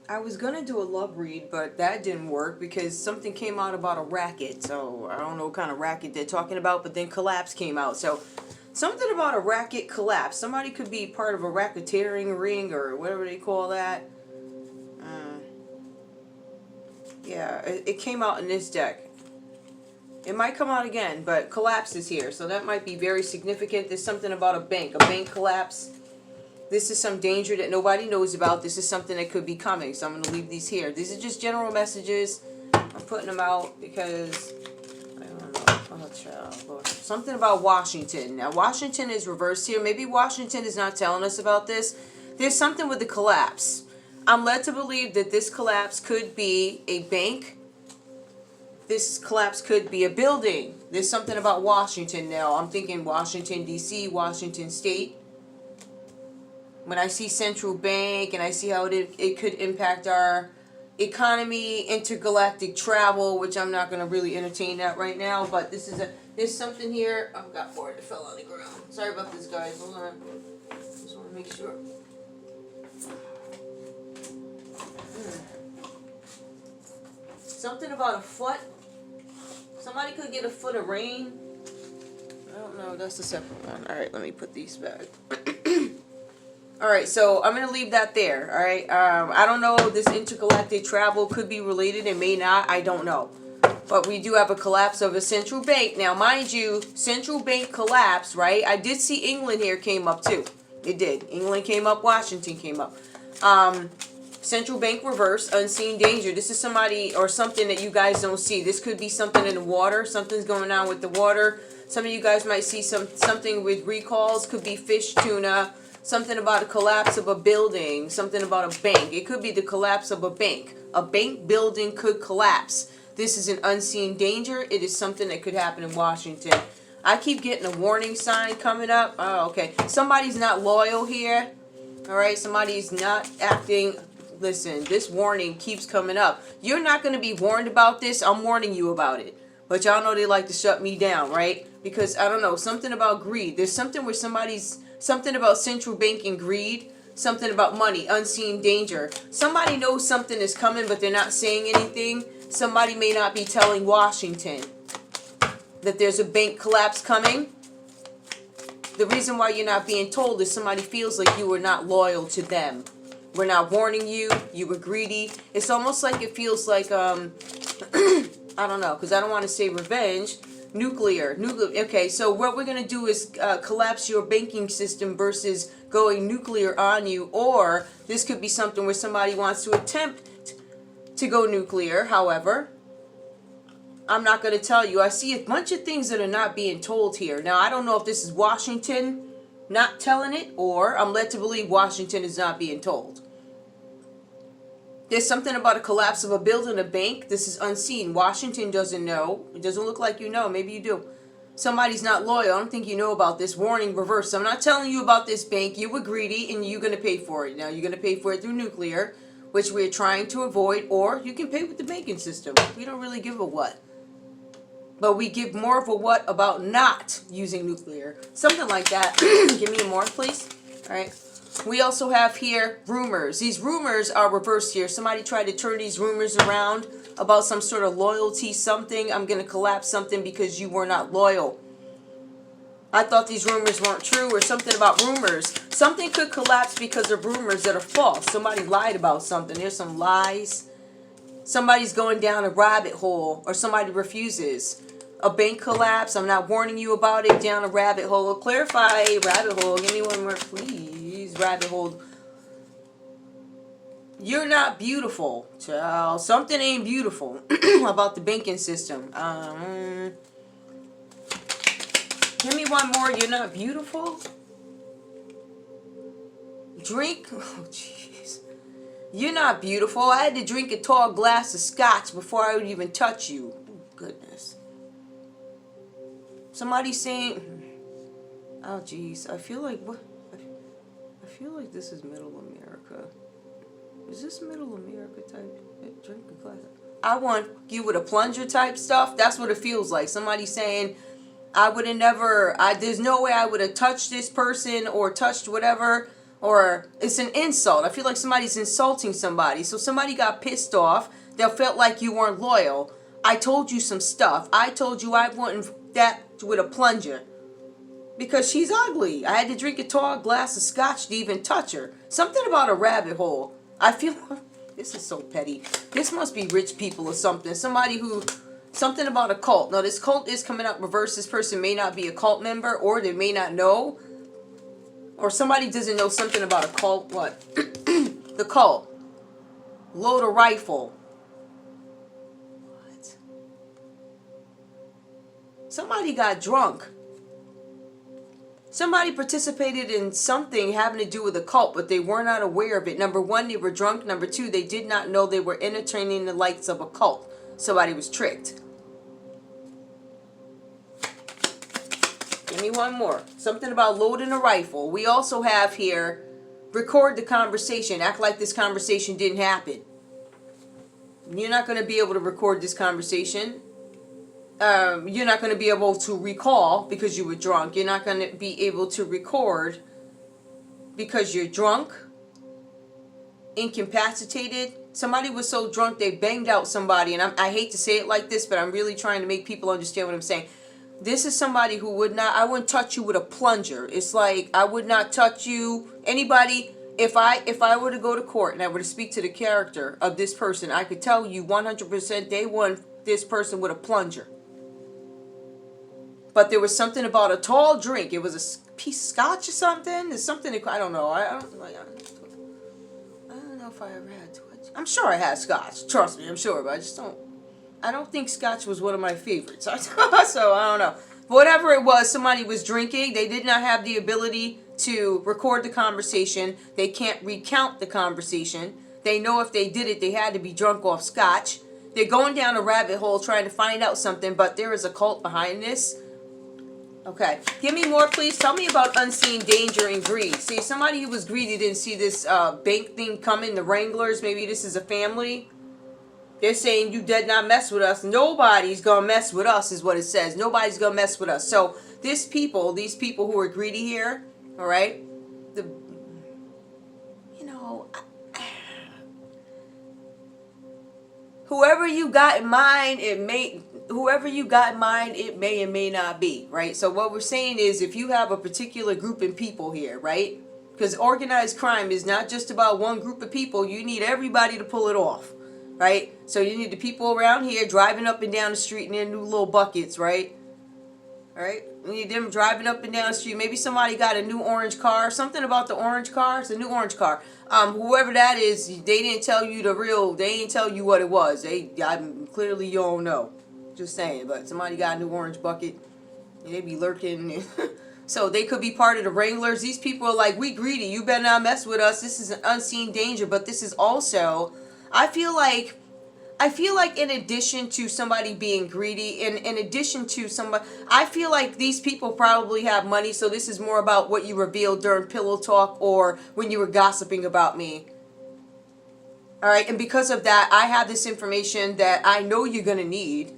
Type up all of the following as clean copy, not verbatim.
I was gonna do a love read, but that didn't work because something came out about a racket. So I don't know what kind of racket they're talking about, but then Collapse came out. So something about a racket collapse. Somebody could be part of a racketeering ring or whatever they call that. Uh, yeah, it came out in this deck. It might come out again, but Collapse is here. So that might be very significant. There's something about a bank collapse. This is some danger that nobody knows about. This is something that could be coming. So I'm going to leave these here. These are just general messages. I'm putting them out because, I don't know. Oh, child. Lord. Something about Washington. Now, Washington is reversed here. Maybe Washington is not telling us about this. There's something with the collapse. I'm led to believe that this collapse could be a bank. This collapse could be a building. There's something about Washington now. I'm thinking Washington, D.C., Washington State. When I see central bank and I see how it could impact our economy, intergalactic travel, which I'm not going to really entertain that right now, but there's something here. I've got more that fell on the ground. Sorry about this, guys. Hold on. Just want to make sure. Something about a foot. Somebody could get a foot of rain. I don't know. That's the separate one. All right, let me put these back. Alright, so I'm going to leave that there, alright? I don't know, this intergalactic travel could be related, it may not, I don't know. But we do have a collapse of a central bank. Now, mind you, central bank collapse, right? I did see England here came up too. It did. England came up, Washington came up. Central bank reverse, unseen danger. This is somebody or something that you guys don't see. This could be something in the water. Something's going on with the water. Some of you guys might see something with recalls. Could be fish, tuna. Something about a collapse of a building. Something about a bank. It could be the collapse of a bank. A bank building could collapse. This is an unseen danger. It is something that could happen in Washington. I keep getting a warning sign coming up. Oh, okay. Somebody's not loyal here. All right. Somebody's not acting. Listen, this warning keeps coming up. You're not going to be warned about this. I'm warning you about it. But y'all know they like to shut me down, right? Because, I don't know, something about greed. There's something where something about central banking greed. Something about money, unseen danger. Somebody knows something is coming, but they're not saying anything. Somebody may not be telling Washington that there's a bank collapse coming. The reason why you're not being told is somebody feels like you were not loyal to them. We're not warning you. You were greedy. It's almost like it feels like, I don't know, because I don't want to say revenge. Nuclear. Okay, so what we're going to do is collapse your banking system versus going nuclear on you. Or this could be something where somebody wants to attempt to go nuclear. However, I'm not going to tell you. I see a bunch of things that are not being told here. Now, I don't know if this is Washington not telling it, or I'm led to believe Washington is not being told. There's something about a collapse of a building, a bank. This is unseen. Washington doesn't know. It doesn't look like you know. Maybe you do. Somebody's not loyal. I don't think you know about this. Warning, reverse. I'm not telling you about this bank. You were greedy and you're going to pay for it. Now, you're going to pay for it through nuclear, which we're trying to avoid, or you can pay with the banking system. We don't really give a what. But we give more of a what about not using nuclear. Something like that. Give me more, please. All right. We also have here rumors. These rumors are reversed here. Somebody tried to turn these rumors around about some sort of loyalty, something. I'm going to collapse something because you were not loyal. I thought these rumors weren't true, or something about rumors. Something could collapse because of rumors that are false. Somebody lied about something. There's some lies. Somebody's going down a rabbit hole, or somebody refuses. A bank collapse. I'm not warning you about it. Down a rabbit hole. Clarify rabbit hole. Give me one more, please. Rabbit hole. You're not beautiful, child. Something ain't beautiful about the banking system. Give me one more. You're not beautiful. Drink. Oh, jeez. You're not beautiful. I had to drink a tall glass of scotch before I would even touch you. Oh, goodness. Somebody's saying, oh, jeez. I feel like this is Middle America. Is this Middle America type? Drink a glass. I want you with a plunger type stuff. That's what it feels like. Somebody saying, I would have never, there's no way I would have touched this person or touched whatever, Or it's an insult. I feel like somebody's insulting somebody. So somebody got pissed off. They felt like you weren't loyal. I told you some stuff. I told you I wouldn't that with a plunger. Because she's ugly. I had to drink a tall glass of scotch to even touch her. Something about a rabbit hole. I feel... This is so petty. This must be rich people or something. Somebody who... Something about a cult. Now, this cult is coming up reverse. This person may not be a cult member, or they may not know. Or somebody doesn't know something about a cult. What? The cult. Load a rifle. What? Somebody got drunk. Somebody participated in something having to do with a cult, but they were not aware of it. Number one, they were drunk. Number two, they did not know they were entertaining the likes of a cult. Somebody was tricked. Give me one more. Something about loading a rifle. We also have here, record the conversation. Act like this conversation didn't happen. You're not going to be able to record this conversation. You're not going to be able to recall because you were drunk. You're not going to be able to record because you're drunk, incapacitated. Somebody was so drunk they banged out somebody. And I hate to say it like this, but I'm really trying to make people understand what I'm saying. This is somebody who would not, I wouldn't touch you with a plunger. It's like, I would not touch you, anybody, if I were to go to court and I were to speak to the character of this person, I could tell you 100% they want this person with a plunger. But there was something about a tall drink. It was a piece of scotch or something. There's something, I don't know. I don't know if I ever had to. I'm sure I had scotch. Trust me, I'm sure. But I don't think scotch was one of my favorites. So I don't know. But whatever it was, somebody was drinking. They did not have the ability to record the conversation. They can't recount the conversation. They know if they did it, they had to be drunk off scotch. They're going down a rabbit hole trying to find out something, but there is a cult behind this. Okay, give me more, please. Tell me about unseen danger and greed. See, somebody who was greedy didn't see this bank thing coming, the Wranglers. Maybe this is a family. They're saying you did not mess with us. Nobody's going to mess with us is what it says. Nobody's going to mess with us. So these people who are greedy here, all right, whoever you got in mind, it may and may not be, right? So what we're saying is if you have a particular group of people here, right? Because organized crime is not just about one group of people. You need everybody to pull it off, right? So you need the people around here driving up and down the street in their new little buckets, right? All right? You need them driving up and down the street. Maybe somebody got a new orange car. Something about the orange car. It's a new orange car. Whoever that is, they didn't tell you they didn't tell you what it was. Clearly you don't know. Just saying, but somebody got a new orange bucket. They be lurking. So they could be part of the Wranglers. These people are like, we greedy. You better not mess with us. This is an unseen danger. But this is also, I feel like in addition to somebody being greedy, in addition to somebody, I feel like these people probably have money. So this is more about what you revealed during pillow talk or when you were gossiping about me. All right. And because of that, I have this information that I know you're going to need.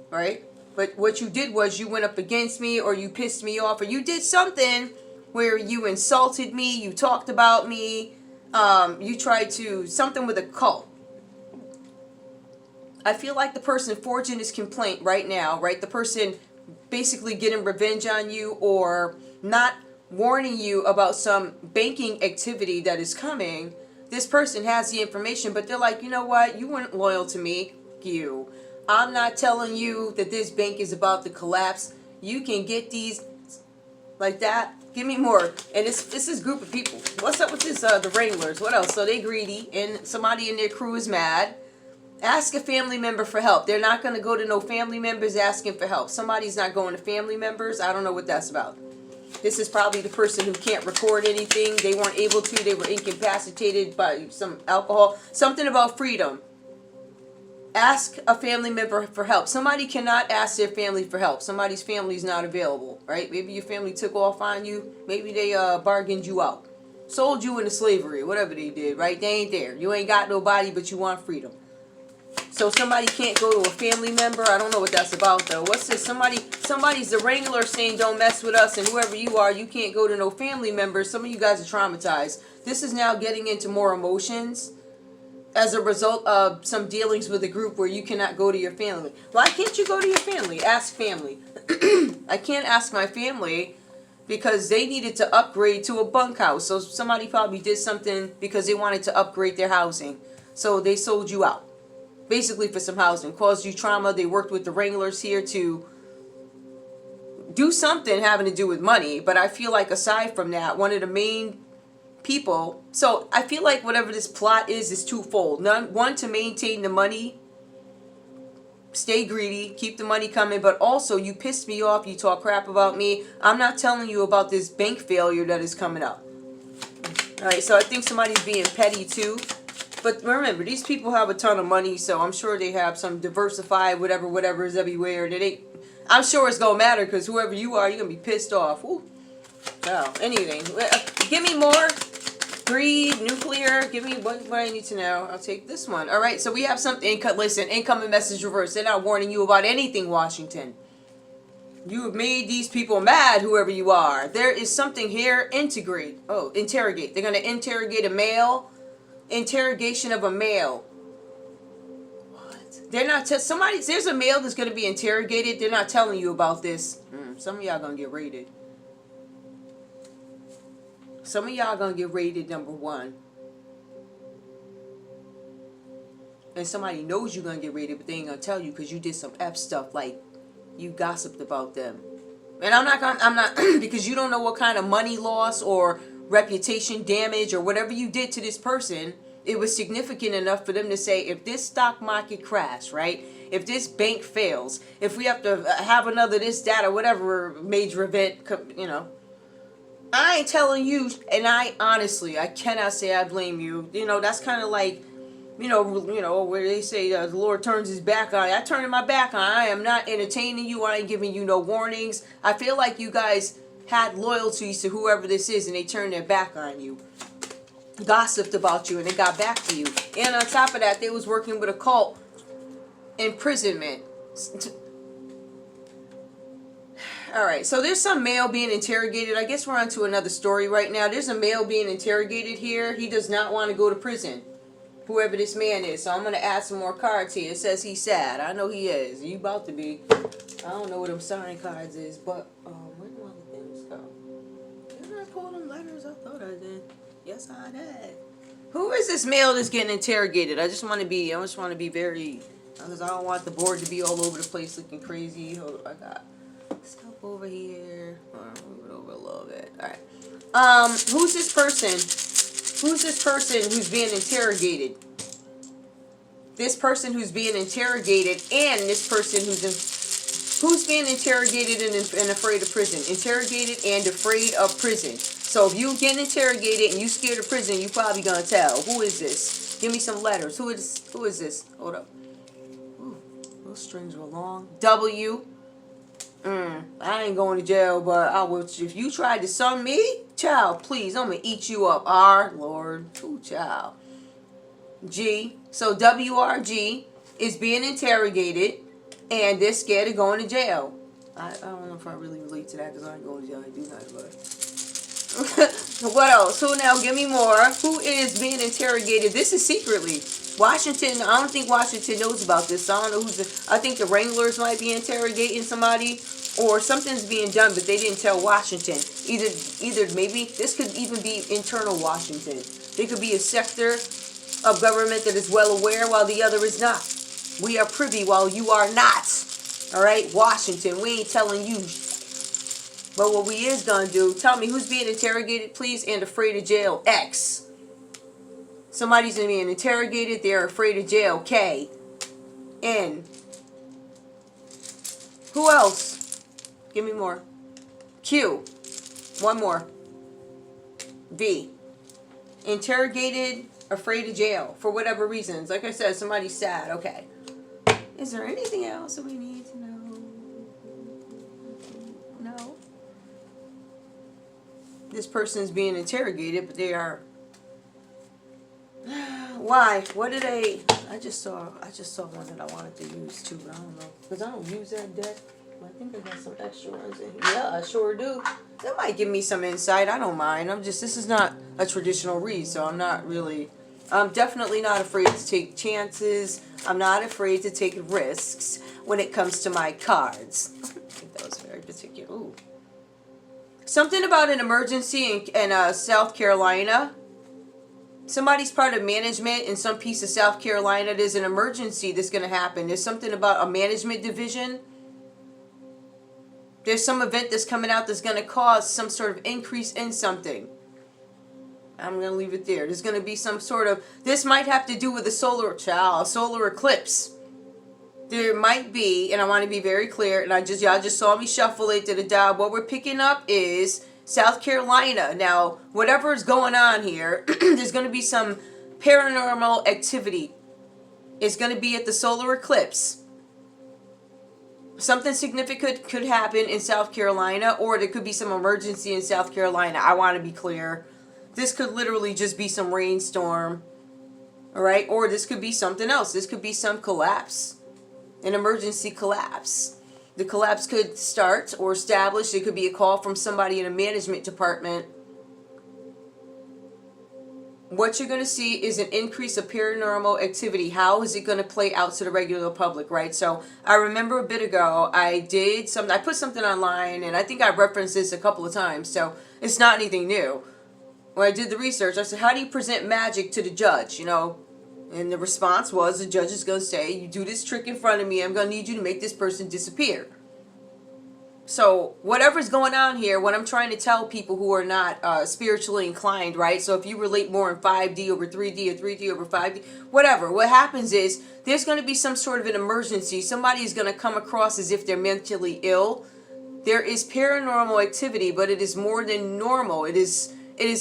Right? But what you did was you went up against me or you pissed me off or you did something where you insulted me, you talked about me, you tried to, something with a cult. I feel like the person forging this complaint right now, right? The person basically getting revenge on you or not warning you about some banking activity that is coming. This person has the information, but they're like, you know what? You weren't loyal to me. You. I'm not telling you that this bank is about to collapse. You can get these like that. Give me more. And this is a group of people. What's up with this? The Wranglers. What else? So they greedy and somebody in their crew is mad. Ask a family member for help. They're not going to go to no family members asking for help. Somebody's not going to family members. I don't know what that's about. This is probably the person who can't record anything. They weren't able to. They were incapacitated by some alcohol. Something about freedom. Ask a family member for help. Somebody cannot ask their family for help. Somebody's family is not available, right? Maybe your family took off on you. Maybe they bargained you out. Sold you into slavery, whatever they did, right? They ain't there. You ain't got nobody, but you want freedom. So somebody can't go to a family member. I don't know what that's about though. What's this? Somebody's the wrangler saying don't mess with us, and whoever you are, you can't go to no family members. Some of you guys are traumatized. This is now getting into more emotions as a result of some dealings with a group where you cannot go to your family. Why can't you go to your family? Ask family. I can't ask my family because they needed to upgrade to a bunkhouse. So somebody probably did something because they wanted to upgrade their housing. So they sold you out. Basically for some housing. Caused you trauma. They worked with the wranglers here to do something having to do with money. But I feel like aside from that, one of the main people, so I feel like whatever this plot is twofold. One, to maintain the money, stay greedy, keep the money coming, but also you pissed me off, you talk crap about me. I'm not telling you about this bank failure that is coming up. Alright, so I think somebody's being petty too. But remember, these people have a ton of money, so I'm sure they have some diversified whatever is everywhere. I'm sure it's gonna matter because whoever you are, you're gonna be pissed off. Woo. Wow, anything. Give me more. Greed, nuclear, give me what I need to know. I'll take this one. All right, so we have something. Listen, incoming message reverse. They're not warning you about anything, Washington. You have made these people mad, whoever you are. There is something here. Interrogate. They're going to interrogate a male. Interrogation of a male. What? They're not. There's a male that's going to be interrogated. They're not telling you about this. Some of y'all going to get raided. Some of y'all gonna get rated number 1. And somebody knows you're gonna get rated, but they ain't gonna tell you because you did some F stuff, like you gossiped about them. And I'm not because you don't know what kind of money loss or reputation damage or whatever you did to this person, it was significant enough for them to say, if this stock market crash, right? If this bank fails, if we have to have another this, that, or whatever major event, you know, I ain't telling you, and I cannot say I blame you. You know, that's kind of like, you know, where they say the Lord turns his back on you. I turn my back on. I am not entertaining you. I ain't giving you no warnings. I feel like you guys had loyalties to whoever this is, and they turned their back on you. Gossiped about you, and they got back to you. And on top of that, they was working with a cult. Imprisonment. Alright, so there's some male being interrogated. I guess we're on to another story right now. There's a male being interrogated here. He does not want to go to prison. Whoever this man is. So I'm going to add some more cards here. It says he's sad. I know he is. You about to be. I don't know what them sign cards is, but where do all the things go? Didn't I pull them letters? I thought I did. Yes, I did. Who is this male that's getting interrogated? I just want to be very, because I don't want the board to be all over the place looking crazy. Hold on, I got stuff over here. Move it over a little bit. Alright. Who's this person? Who's this person who's being interrogated? This person who's being interrogated and this person who's being interrogated and afraid of prison. Interrogated and afraid of prison. So if you get interrogated and you scared of prison, you probably gonna tell. Who is this? Give me some letters. Who is this? Hold up. Ooh, those strings were long. W. I ain't going to jail, but I will. If you tried to son me, child, please, I'm gonna eat you up. R, Lord, ooh, child. G. So WRG is being interrogated, and they're scared of going to jail. I don't know if I really relate to that because I ain't going to jail. I do not, but what else? Who now? Give me more. Who is being interrogated? This is secretly. Washington. I don't think Washington knows about this. So I don't know who's. I think the Wranglers might be interrogating somebody, or something's being done, but they didn't tell Washington. Either maybe this could even be internal Washington. There could be a sector of government that is well aware while the other is not. We are privy while you are not. All right, Washington. We ain't telling you. But what we is gonna do, tell me who's being interrogated, please, and afraid of jail. X. Somebody's being interrogated, they're afraid of jail. K. N. Who else? Give me more. Q. One more. V. Interrogated, afraid of jail, for whatever reasons. Like I said, somebody's sad. Okay. Is there anything else that we need to know? No. This person's being interrogated, but they are... Why? What did they... I just saw one that I wanted to use too, but I don't know. Because I don't use that deck. I think I got some extra ones in here. Yeah, I sure do. That might give me some insight. I don't mind. This is not a traditional read, so I'm definitely not afraid to take chances. I'm not afraid to take risks when it comes to my cards. I think that was very particular. Ooh. Something about an emergency in South Carolina. Somebody's part of management in some piece of South Carolina. There's an emergency that's going to happen. There's something about a management division. There's some event that's coming out that's going to cause some sort of increase in something. I'm going to leave it there. There's going to be some sort of... This might have to do with a solar eclipse. There might be, and I want to be very clear, and y'all just saw me shuffle it to the dial. What we're picking up is South Carolina. Now, whatever is going on here, there's going to be some paranormal activity. It's going to be at the solar eclipse. Something significant could happen in South Carolina, or there could be some emergency in South Carolina. I want to be clear. This could literally just be some rainstorm. All right? Or this could be something else. This could be some collapse. An emergency collapse. The collapse could start or establish. It could be a call from somebody in a management department. What you're going to see is an increase of paranormal activity. How is it going to play out to the regular public, right? So I remember a bit ago, I put something online, and I think I referenced this a couple of times, so it's not anything new. When I did the research, I said, how do you present magic to the judge, you know? And the response was, the judge is going to say, you do this trick in front of me, I'm going to need you to make this person disappear. So whatever's going on here, what I'm trying to tell people who are not spiritually inclined, right? So if you relate more in 5D over 3D or 3D over 5D, whatever, what happens is there's going to be some sort of an emergency. Somebody is going to come across as if they're mentally ill. There is paranormal activity, but it is more than normal. It is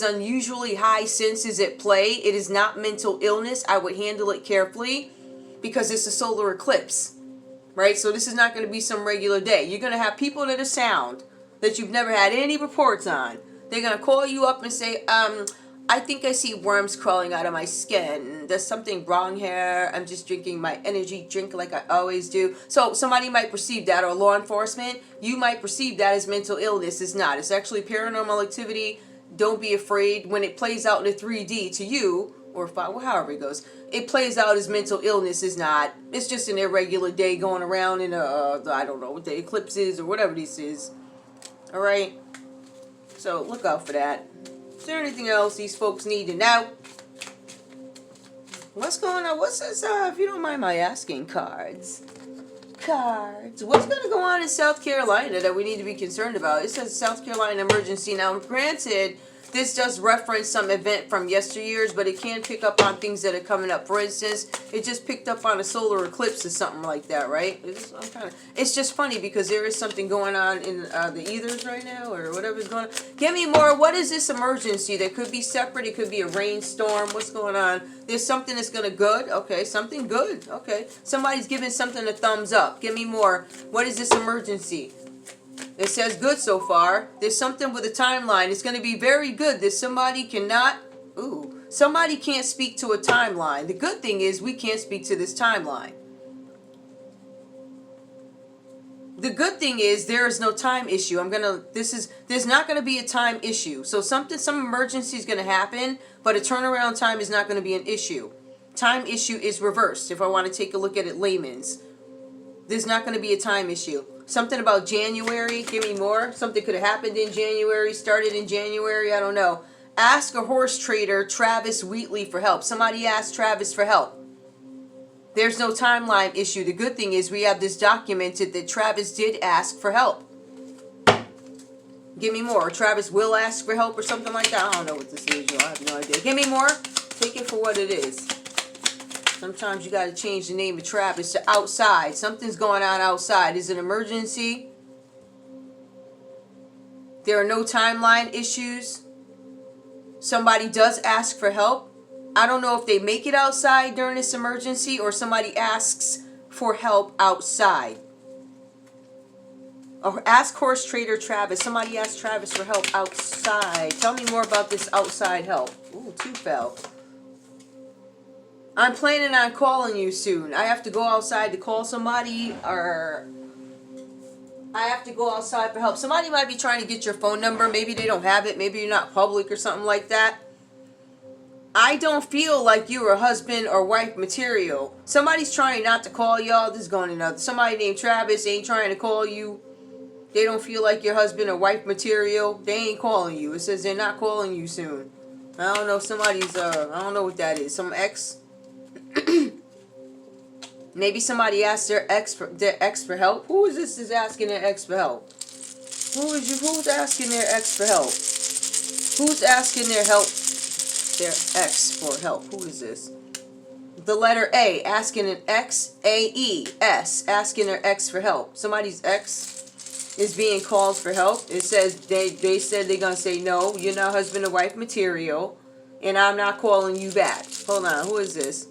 unusually high senses at play. It is not mental illness. I would handle it carefully because it's a solar eclipse. Right? So this is not going to be some regular day. You're going to have people that are sound, that you've never had any reports on. They're going to call you up and say, I think I see worms crawling out of my skin. There's something wrong here. I'm just drinking my energy drink like I always do. So somebody might perceive that, or law enforcement, you might perceive that as mental illness. It's not. It's actually paranormal activity. Don't be afraid. When it plays out in a 3D to you, or 5, well, however it goes, it plays out as mental illness. Is not. It's just an irregular day going around in I don't know what the eclipse is or whatever this is. All right. So look out for that. Is there anything else these folks need to know? What's going on? What's this? If you don't mind my asking, cards. What's going to go on in South Carolina that we need to be concerned about? It says South Carolina emergency. Now, granted, this does reference some event from yesteryears, but it can pick up on things that are coming up. For instance, it just picked up on a solar eclipse or something like that, right? It's just funny because there is something going on in the ethers right now, or whatever's going on. Give me more. What is this emergency? That could be separate. It could be a rainstorm. What's going on? There's something that's going to good. Okay, something good. Okay. Somebody's giving something a thumbs up. Give me more. What is this emergency? It says good so far. There's something with a timeline. It's going to be very good. That somebody somebody can't speak to a timeline. The good thing is we can't speak to this timeline. The good thing is there is no time issue. There's not going to be a time issue. So some emergency is going to happen, but a turnaround time is not going to be an issue. Time issue is reversed. If I want to take a look at it layman's, there's not going to be a time issue. Something about January. Give me more. Something could have happened in January, started in January. I don't know. Ask a horse trader, Travis Wheatley, for help. Somebody asked Travis for help. There's no timeline issue. The good thing is we have this documented that Travis did ask for help. Give me more. Travis will ask for help or something like that. I don't know what this is, y'all. I have no idea. Give me more. Take it for what it is. Sometimes you got to change the name of Travis to outside. Something's going on outside. Is it an emergency? There are no timeline issues. Somebody does ask for help. I don't know if they make it outside during this emergency or somebody asks for help outside. Or ask horse trader Travis. Somebody asked Travis for help outside. Tell me more about this outside help. Ooh, 2 fell. I'm planning on calling you soon. I have to go outside to call somebody, or I have to go outside for help. Somebody might be trying to get your phone number. Maybe they don't have it. Maybe you're not public or something like that. I don't feel like you're a husband or wife material. Somebody's trying not to call y'all. This is going another. Somebody named Travis ain't trying to call you. They don't feel like your husband or wife material. They ain't calling you. It says they're not calling you soon. I don't know. Somebody's, I don't know what that is. Some ex. Maybe somebody asked their ex for help. Who is this is asking their ex for help? Who's asking their ex for help? Who's asking their ex for help? Who is this? The letter A, asking an ex, A-E-S, asking their ex for help. Somebody's ex is being called for help. It says they said they're gonna say no, you're not husband or wife material, and I'm not calling you back. Hold on, who is this?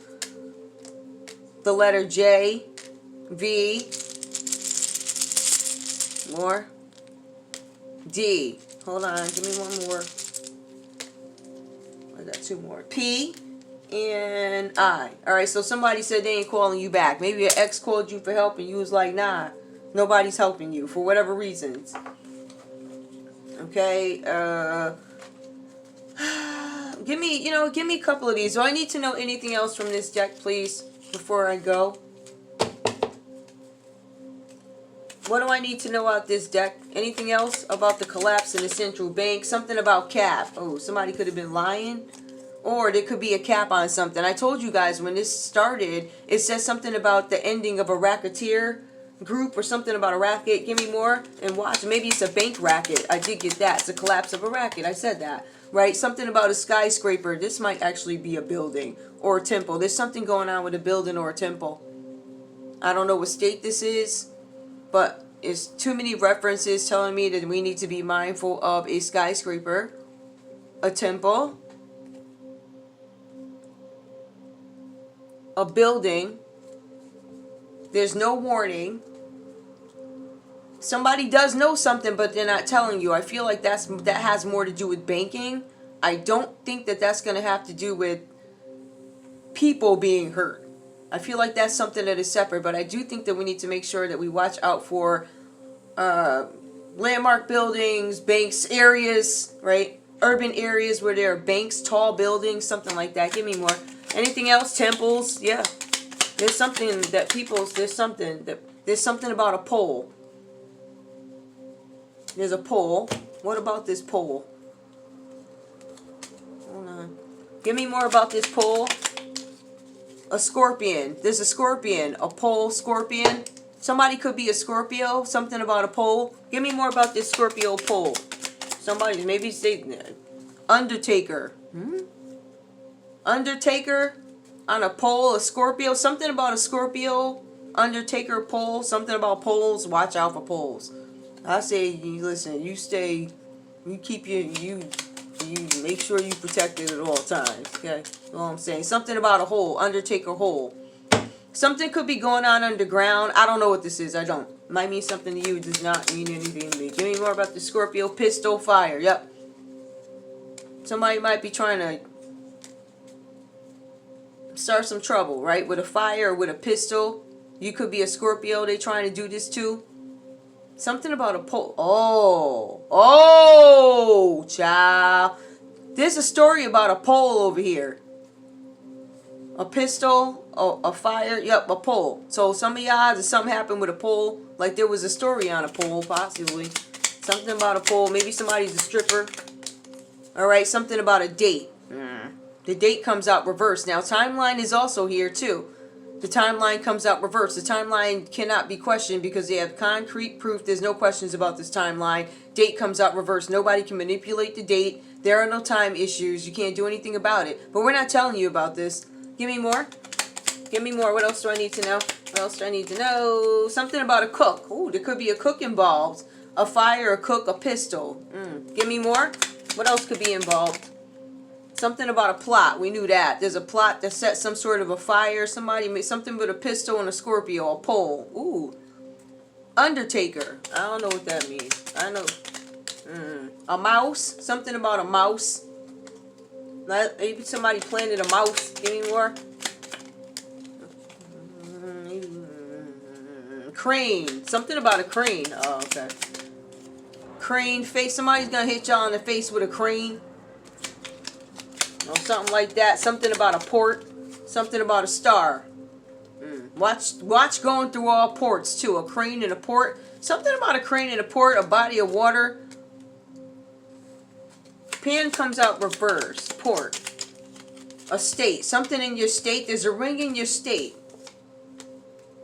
The letter J, V, more, D. Hold on, give me one more. I got two more. P and I. Alright, so somebody said they ain't calling you back. Maybe your ex called you for help and you was like, nah, nobody's helping you for whatever reasons. Okay, give me a couple of these. Do I need to know anything else from this deck, please, before I go? What do I need to know about this deck? Anything else about the collapse in the central bank? Something about cap. Oh, somebody could have been lying. Or there could be a cap on something. I told you guys when this started, it says something about the ending of a racketeer group or something about a racket. Give me more and watch. Maybe it's a bank racket. I did get that. It's a collapse of a racket. I said that. Right? Something about a skyscraper. This might actually be a building or a temple. There's something going on with a building or a temple. I don't know what state this is, but it's too many references telling me that we need to be mindful of a skyscraper, a temple, a building. There's no warning. Somebody does know something, but they're not telling you. I feel like that has more to do with banking. I don't think that that's going to have to do with people being hurt. I feel like that's something that is separate, but I do think that we need to make sure that we watch out for landmark buildings, banks, areas, right? Urban areas where there are banks, tall buildings, something like that. Give me more. Anything else? Temples? Yeah. There's something that there's something about a pole. There's a pole. What about this pole? Hold on. Give me more about this pole. A scorpion. There's a scorpion. A pole scorpion. Somebody could be a Scorpio. Something about a pole. Give me more about this Scorpio pole. Somebody, maybe say Undertaker. Undertaker on a pole. A Scorpio. Something about a Scorpio. Undertaker pole. Something about poles. Watch out for poles. I say, listen, you make sure you protect it at all times. Okay, that's all I'm saying. Something about a hole, Undertaker hole. Something could be going on underground. I don't know what this is. I don't. Might mean something to you. It does not mean anything to me. Give me more about the Scorpio pistol fire. Yep. Somebody might be trying to start some trouble, right? With a fire or with a pistol. You could be a Scorpio. They trying to do this too. Something about a pole. Oh, child. There's a story about a pole over here. A pistol, a fire, yep, a pole. So some of y'all, if something happened with a pole, like there was a story on a pole, possibly. Something about a pole. Maybe somebody's a stripper. All right, something about a date. The date comes out reversed. Now, timeline is also here, too. The timeline comes out reversed. The timeline cannot be questioned because they have concrete proof. There's no questions about this timeline. Date comes out reversed. Nobody can manipulate the date. There are no time issues. You can't do anything about it. But we're not telling you about this. Give me more. Give me more. What else do I need to know? What else do I need to know? Something about a cook. Ooh, there could be a cook involved. A fire, a cook, a pistol. Give me more. What else could be involved? Something about a plot. We knew that. There's a plot that set some sort of a fire. Somebody made something with a pistol and a Scorpio, a pole. Ooh. Undertaker. I don't know what that means. I know. A mouse. Something about a mouse. Maybe somebody planted a mouse. Give me more. Crane. Something about a crane. Oh, okay. Crane face. Somebody's gonna hit y'all in the face with a crane. Or something like that. Something about a port. Something about a star. Watch going through all ports too. A crane in a port. Something about a crane in a port. A body of water. Pen comes out reverse. Port. A state. Something in your state. There's a ring in your state.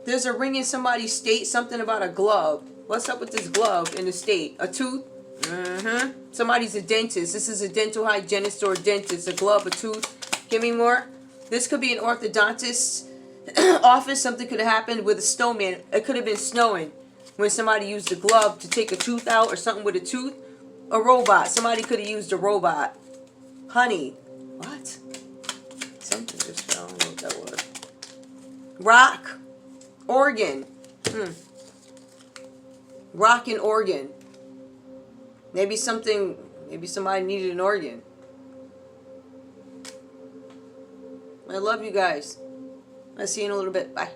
There's a ring in somebody's state. Something about a glove. What's up with this glove in the state? A tooth? Somebody's a dentist. This is a dental hygienist or a dentist. A glove, a tooth. Give me more. This could be an orthodontist's office. Something could have happened with a snowman. It could have been snowing when somebody used a glove to take a tooth out or something with a tooth. A robot. Somebody could have used a robot. Honey. What? Something just fell. I don't know what that was. Rock. Organ. Rock and organ. Maybe somebody needed an organ. I love you guys. I'll see you in a little bit. Bye.